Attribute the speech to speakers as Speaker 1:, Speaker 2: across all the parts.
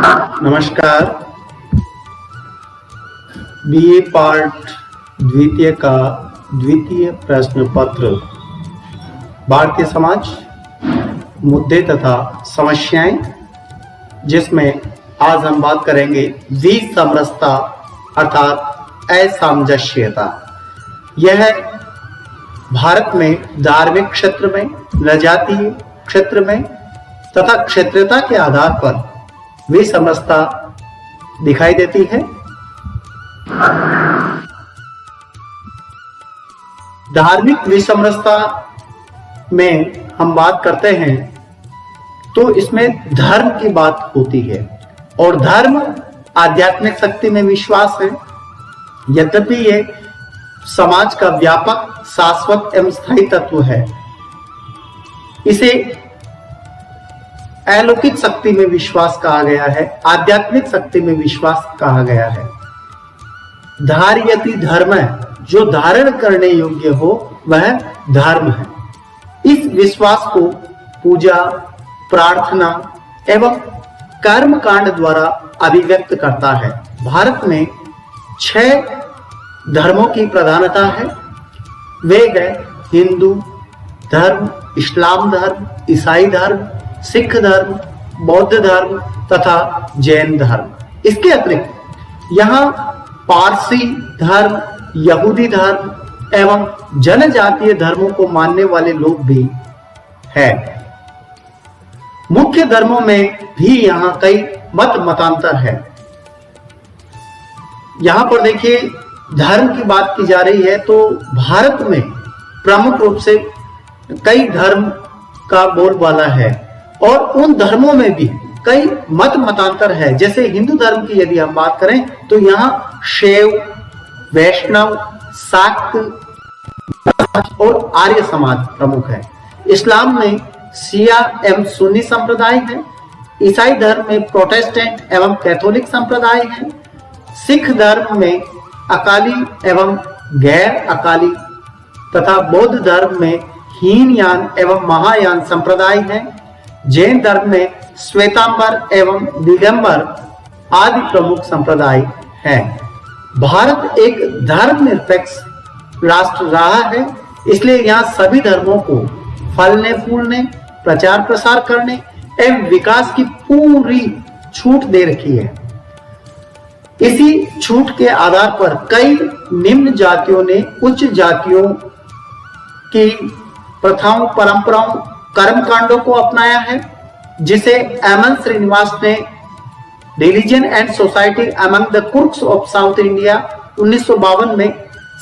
Speaker 1: नमस्कार। BA part द्वितीय का द्वितीय प्रश्न पत्र भारतीय समाज मुद्दे तथा समस्याएं, जिसमें आज हम बात करेंगे विसमरसता अर्थात असामंजस्यता। यह भारत में धार्मिक क्षेत्र में, नजातीय क्षेत्र में तथा क्षेत्रता के आधार पर विसमरसता दिखाई देती है। धार्मिक विसमरसता में हम बात करते हैं तो इसमें धर्म की बात होती है और धर्म आध्यात्मिक शक्ति में विश्वास है। यद्यपि ये समाज का व्यापक, शाश्वत एवं स्थायी तत्व है, इसे अलौकिक शक्ति में विश्वास कहा गया है, आध्यात्मिक शक्ति में विश्वास कहा गया है। धार्यति धर्म, जो धारण करने योग्य हो वह धर्म है। इस विश्वास को पूजा, प्रार्थना एवं कर्म कांड द्वारा अभिव्यक्त करता है। भारत में 6 धर्मों की प्रधानता है। वे है हिंदू धर्म, इस्लाम धर्म, ईसाई धर्म, सिख धर्म, बौद्ध धर्म तथा जैन धर्म। इसके अतिरिक्त यहाँ पारसी धर्म, यहूदी धर्म एवं जनजातीय धर्मों को मानने वाले लोग भी हैं। मुख्य धर्मों में भी यहाँ कई मतांतर है। यहाँ पर देखिए, धर्म की बात की जा रही है तो भारत में प्रमुख रूप से कई धर्म का बोलबाला है और उन धर्मों में भी कई मतांतर है। जैसे हिंदू धर्म की यदि हम बात करें तो यहाँ शैव, वैष्णव, शाक्त और आर्य समाज प्रमुख है। इस्लाम में शिया एवं सुन्नी संप्रदाय है। ईसाई धर्म में प्रोटेस्टेंट एवं कैथोलिक संप्रदाय है। सिख धर्म में अकाली एवं गैर अकाली तथा बौद्ध धर्म में हीनयान एवं महायान संप्रदाय है। जैन धर्म में श्वेतांबर एवं दिगंबर आदि प्रमुख संप्रदाय हैं। भारत एक धर्मनिरपेक्ष राष्ट्र रहा है, इसलिए यहाँ सभी धर्मों को फलने फूलने, प्रचार प्रसार करने एवं विकास की पूरी छूट दे रखी है। इसी छूट के आधार पर कई निम्न जातियों ने उच्च जातियों की प्रथाओं, परंपराओं, कर्मकांडों को अपनाया है, जिसे एमएन श्रीनिवास ने religion and society among the Coorgs of South India 1952 में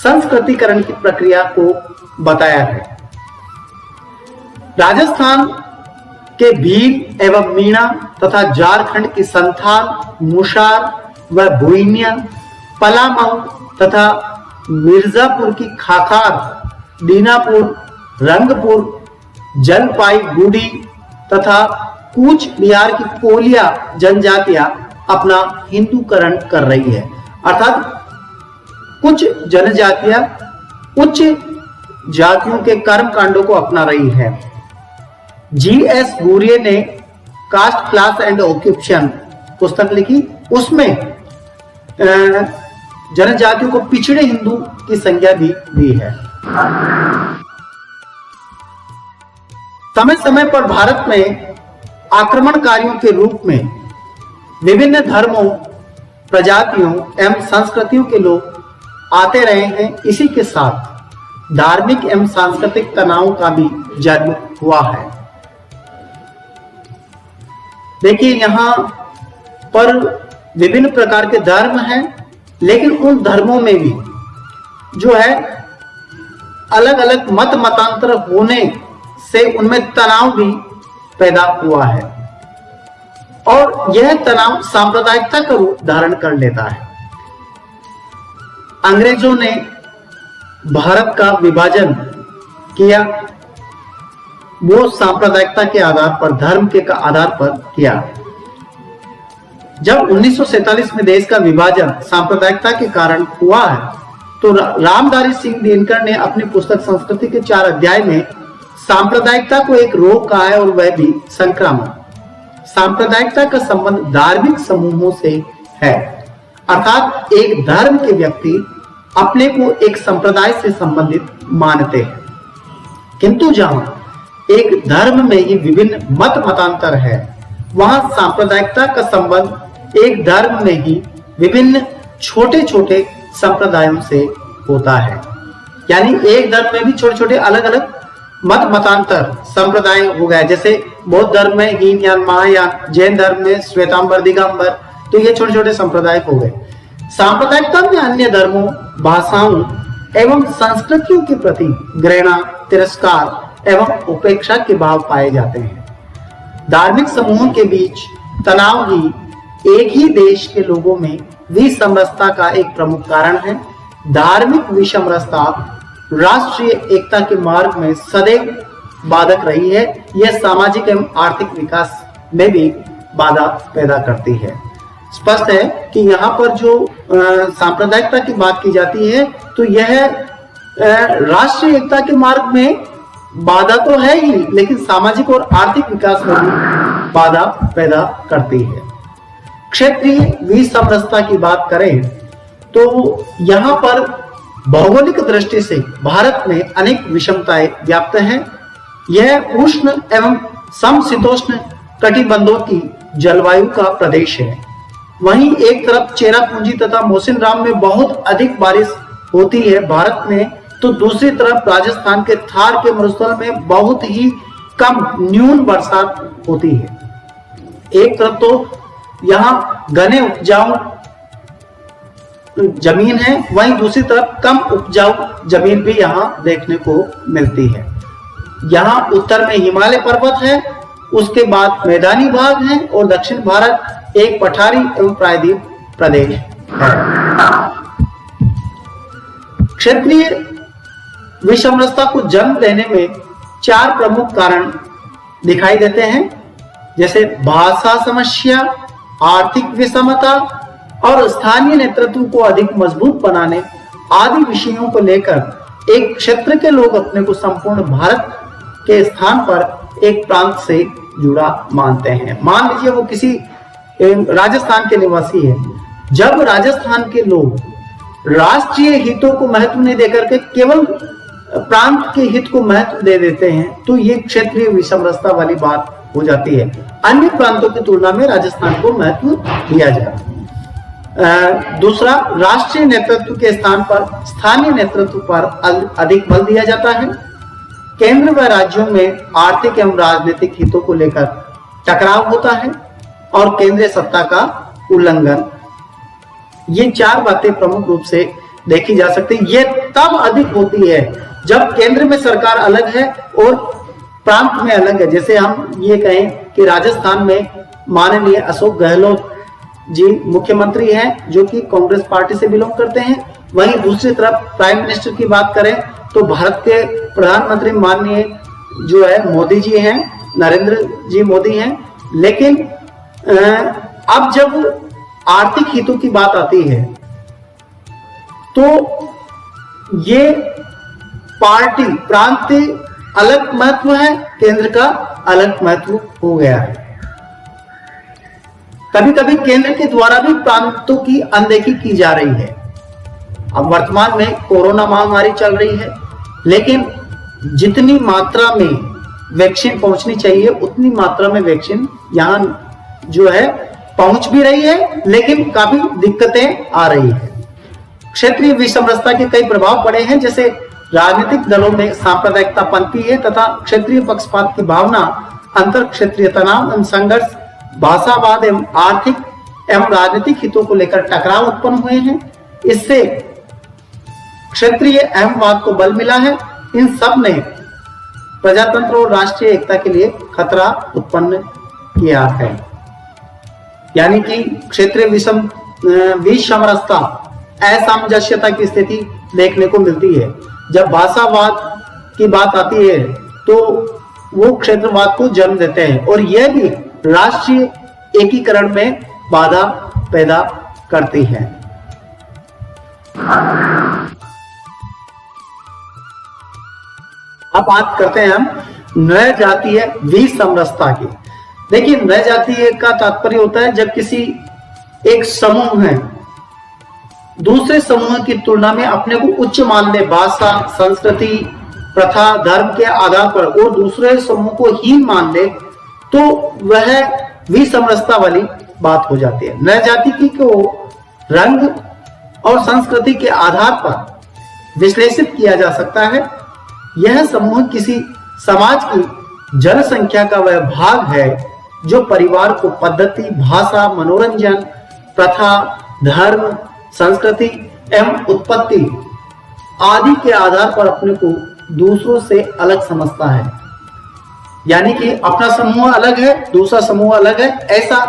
Speaker 1: संस्कृतिकरण की प्रक्रिया को बताया है। राजस्थान के भील एवं मीणा तथा झारखंड की संथाल, मुशार व भुइनिया, पलामऊ तथा मिर्जापुर की खाखार, दीनापुर, रंगपुर, जलपाईगुड़ी तथा कूच बिहार की कोलिया जनजातियां अपना हिंदूकरण कर रही है। अर्थात कुछ जनजातियां उच्च जातियों के कर्म कांडों को अपना रही है। जीएस गुरिये ने कास्ट, क्लास एंड ऑक्यूपेशन पुस्तक लिखी, उसमें जनजातियों को पिछड़े हिंदू की संज्ञा दी है। समय समय पर भारत में आक्रमणकारियों के रूप में विभिन्न धर्मों, प्रजातियों एवं संस्कृतियों के लोग आते रहे हैं। इसी के साथ धार्मिक एवं सांस्कृतिक तनाव का भी जन्म हुआ है। देखिए, यहाँ पर विभिन्न प्रकार के धर्म हैं, लेकिन उन धर्मों में भी जो है अलग अलग मतांतर होने से उनमें तनाव भी पैदा हुआ है और यह तनाव सांप्रदायिकता का रूप धारण कर लेता है। अंग्रेजों ने भारत का विभाजन किया, वो सांप्रदायिकता के आधार पर, धर्म के आधार पर किया। जब 1947 में देश का विभाजन सांप्रदायिकता के कारण हुआ है तो रामधारी सिंह दिनकर ने अपनी पुस्तक संस्कृति के 4 अध्याय में सांप्रदायिकता को एक रोग कहा है और वह भी संक्रामक। सांप्रदायिकता का संबंध धार्मिक समूहों से है, अर्थात एक धर्म के व्यक्ति अपने को एक संप्रदाय से संबंधित मानते हैं। किंतु जहां एक धर्म में ही विभिन्न मत मतांतर है, वहां सांप्रदायिकता का संबंध एक धर्म में ही विभिन्न छोटे छोटे संप्रदायों से होता है। यानी एक धर्म में भी छोटे छोटे अलग अलग मत मतांतर संप्रदाय हो गए, जैसे बौद्ध धर्म में हीनयान, महायान, जैन धर्म में श्वेतांबर, दिगंबर, तो ये छोटे छोटे संप्रदाय हो गए। सांप्रदायिकता में अन्य धर्मों, भाषाओं एवं संस्कृतियों के प्रति घृणा, तिरस्कार एवं उपेक्षा के भाव पाए जाते हैं। धार्मिक समूहों के बीच तनाव ही एक ही देश के लोगों में विसमरसता का एक प्रमुख कारण है। धार्मिक विसमरसता राष्ट्रीय एकता के मार्ग में सदैव बाधक रही है। यह सामाजिक एवं आर्थिक विकास में भी बाधा पैदा करती है। स्पष्ट है कि यहाँ पर जो सांप्रदायिकता की बात की जाती है, तो यह राष्ट्रीय एकता के मार्ग में बाधा तो है ही, लेकिन सामाजिक और आर्थिक विकास में भी बाधा पैदा करती है। क्षेत्रीय विसमरसता की बात करें तो यहाँ पर भौगोलिक दृष्टि से भारत में अनेक विषमताएं व्याप्त हैं। यह उष्ण एवं समशीतोष्ण कटिबंधों की जलवायु का प्रदेश है। वहीं एक तरफ चेरापूंजी तथा मौसिनराम में बहुत अधिक बारिश होती है भारत में, तो दूसरी तरफ राजस्थान के थार के मरुस्थल में बहुत ही कम न्यून बरसात होती है। एक तरफ तो यहाँ घने उपजाऊ जमीन है, वहीं दूसरी तरफ कम उपजाऊ जमीन भी यहाँ देखने को मिलती है। यहाँ उत्तर में हिमालय पर्वत है, उसके बाद मैदानी भाग है और दक्षिण भारत एक पठारी एवं प्रायद्वीप प्रदेश है। क्षेत्रीय विषमरसता को जन्म देने में चार प्रमुख कारण दिखाई देते हैं, जैसे भाषा समस्या, आर्थिक विषमता और स्थानीय नेतृत्व को अधिक मजबूत बनाने आदि विषयों को लेकर एक क्षेत्र के लोग अपने को संपूर्ण भारत के स्थान पर एक प्रांत से जुड़ा मानते हैं। मान लीजिए वो किसी राजस्थान के निवासी है। जब राजस्थान के लोग राष्ट्रीय हितों को महत्व नहीं देकर के केवल प्रांत के हित को महत्व दे देते हैं, तो ये क्षेत्रीय विषमरसता वाली बात हो जाती है। अन्य प्रांतों की तुलना में राजस्थान को महत्व दिया जाता है। दूसरा, राष्ट्रीय नेतृत्व के स्थान पर स्थानीय नेतृत्व पर अधिक बल दिया जाता है। केंद्र व राज्यों में आर्थिक एवं राजनीतिक हितों को लेकर टकराव होता है और केंद्रीय सत्ता का उल्लंघन। ये चार बातें प्रमुख रूप से देखी जा सकती है। ये तब अधिक होती है जब केंद्र में सरकार अलग है और प्रांत में अलग है। जैसे हम ये कहें कि राजस्थान में माननीय अशोक गहलोत जी मुख्यमंत्री हैं, जो कि कांग्रेस पार्टी से बिलोंग करते हैं। वहीं दूसरी तरफ प्राइम मिनिस्टर की बात करें तो भारत के प्रधानमंत्री माननीय जो है मोदी जी हैं, नरेंद्र जी मोदी हैं। लेकिन अब जब आर्थिक हितों की बात आती है तो ये पार्टी प्रांत अलग महत्व है, केंद्र का अलग महत्व हो गया है। कभी कभी केंद्र के द्वारा भी प्रांतों की अनदेखी की जा रही है। अब वर्तमान में कोरोना महामारी चल रही है, लेकिन जितनी मात्रा में वैक्सीन पहुंचनी चाहिए उतनी मात्रा में वैक्सीन यहां जो है पहुंच भी रही है, लेकिन काफी दिक्कतें आ रही है। क्षेत्रीय विषमरसता के कई प्रभाव पड़े हैं, जैसे राजनीतिक दलों में सांप्रदायिकता पनपी है तथा क्षेत्रीय पक्षपात की भावना, अंतर क्षेत्रीय तनाव एवं संघर्ष, भाषावाद एवं आर्थिक एवं राजनीतिक हितों को लेकर टकराव उत्पन्न हुए हैं। इससे क्षेत्रीय अहमवाद को बल मिला है। इन सब ने प्रजातंत्र और राष्ट्रीय एकता के लिए खतरा उत्पन्न किया है। यानी कि क्षेत्रीय विषमरसता, असामंजस्यता की स्थिति देखने को मिलती है। जब भाषावाद की बात आती है तो वो क्षेत्रवाद को जन्म देते हैं और यह भी राष्ट्रीय एकीकरण में बाधा पैदा करती है। अब बात करते हैं हम नए जातीय विसमरसता की। देखिए, नर जातीय का तात्पर्य होता है जब किसी एक समूह है दूसरे समूह की तुलना में अपने को उच्च मान ले, भाषा, संस्कृति, प्रथा, धर्म के आधार पर, और दूसरे समूह को हीन मान ले, तो वह विसमरसता वाली बात हो जाती है। नर जाति की को रंग और संस्कृति के आधार पर विश्लेषित किया जा सकता है। यह समूह किसी समाज की जनसंख्या का वह भाग है जो परिवार को पद्धति, भाषा, मनोरंजन, प्रथा, धर्म, संस्कृति एवं उत्पत्ति आदि के आधार पर अपने को दूसरों से अलग समझता है। यानी कि अपना समूह अलग है, दूसरा समूह अलग है, ऐसा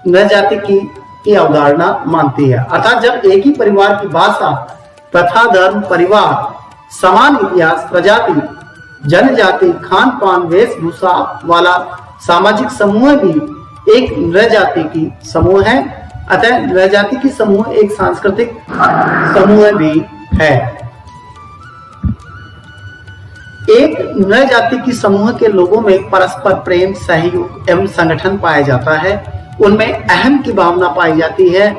Speaker 1: नर जाति की अवधारणा मानती है। अर्थात जब एक ही परिवार की भाषा, प्रथा, धर्म, परिवार, समान इतिहास, प्रजाति, जनजाति, खान पान, वेशभूषा वाला सामाजिक समूह भी एक नर जाति की समूह है। अतः नर जाति की समूह एक सांस्कृतिक समूह भी है। एक नर जाति की समूह के लोगों में परस्पर प्रेम, सहयोग एवं संगठन पाया जाता है। उनमें अहम की भावना पाई जाती है।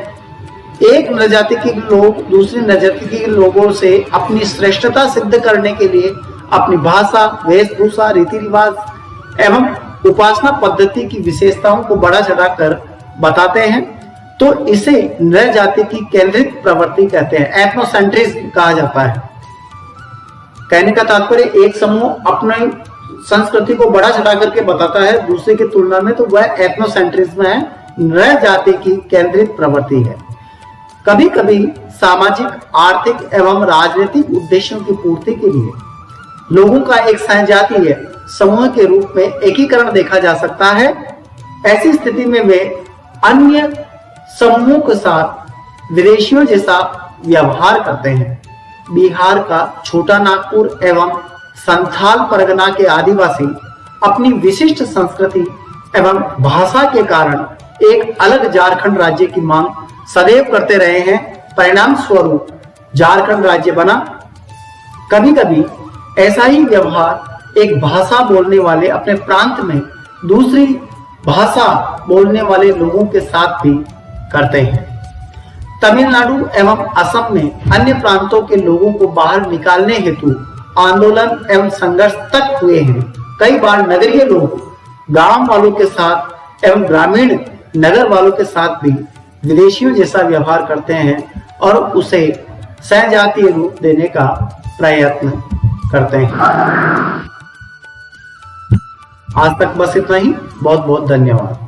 Speaker 1: एक नर जाति के लोग दूसरी नर जाति के लोगों से अपनी श्रेष्ठता सिद्ध करने के लिए अपनी भाषा, वेशभूषा, रीति रिवाज एवं उपासना पद्धति की विशेषताओं को बढ़ा चढ़ाकर बताते हैं। तो इसे नर जाति की केंद्रित प्रवृत्ति कहते हैं, एथनोसेंट्रिज्म कहा जाता है। कहने का तात्पर्य एक समूह अपनी संस्कृति को बढ़ा चढ़ा करके बताता है दूसरे की तुलना में, तो वह एथनोसेंट्रिज्म है, नर जाति की केंद्रित प्रवृत्ति है। कभी कभी सामाजिक, आर्थिक एवं राजनीतिक उद्देश्यों की पूर्ति के लिए लोगों का एक संजातीय समूह के रूप में एकीकरण देखा जा सकता है। ऐसी स्थिति में वे अन्य समूहों के साथ विदेशियों जैसा व्यवहार करते हैं। बिहार का छोटा नागपुर एवं संथाल परगना के आदिवासी अपनी विशिष्ट संस्कृति एवं भाषा के कारण एक अलग झारखंड राज्य की मांग सदैव करते रहे हैं। परिणाम स्वरूप झारखंड राज्य बना। कभी कभी ऐसा ही व्यवहार एक भाषा बोलने वाले अपने प्रांत में दूसरी भाषा बोलने वाले लोगों के साथ भी करते हैं। तमिलनाडु एवं असम में अन्य प्रांतों के लोगों को बाहर निकालने हेतु आंदोलन एवं संघर्ष तक हुए हैं। कई बार नगरीय लोग गांव वालों के साथ एवं ग्रामीण नगर वालों के साथ भी विदेशियों जैसा व्यवहार करते हैं और उसे सहजातीय रूप देने का प्रयत्न करते हैं। आज तक बस इतना ही। बहुत बहुत धन्यवाद।